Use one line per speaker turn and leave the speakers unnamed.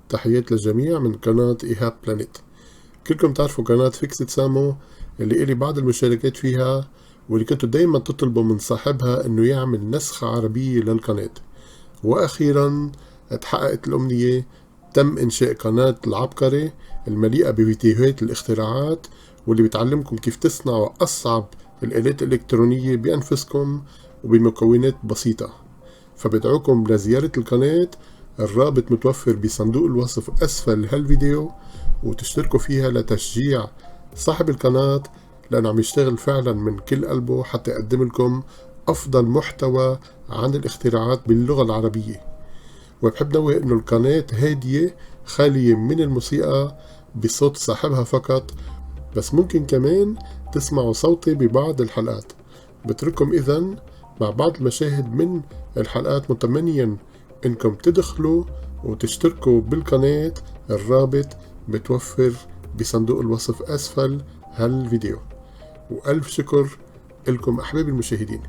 تحيات للجميع من قناة ihabplanet. كلكم تعرفوا قناة فيكسد سامو اللي إلي بعض المشاركات فيها، واللي كنتوا دايما تطلبوا من صاحبها إنه يعمل نسخة عربية للقناة. وأخيرا اتحققت الأمنية، تم إنشاء قناة العبقري المليئة بفيديوهات الاختراعات، واللي بتعلمكم كيف تصنعوا أصعب الآلات الإلكترونية بأنفسكم وبمكونات بسيطة. فبدعوكم لزيارة القناة، الرابط متوفر بصندوق الوصف أسفل هالفيديو، وتشتركوا فيها لتشجيع صاحب القناة، لأنه عم يشتغل فعلا من كل قلبه حتى يقدم لكم أفضل محتوى عن الاختراعات باللغة العربية. وبحب نوه إنه القناة هادية خالية من الموسيقى بصوت صاحبها فقط، بس ممكن كمان تسمعوا صوتي ببعض الحلقات. بترككم إذن مع بعض المشاهد من الحلقات، متمنيا إنكم تدخلوا وتشتركوا بالقناة. الرابط متوفر بصندوق الوصف أسفل هالفيديو. وألف شكر لكم أحبابي المشاهدين.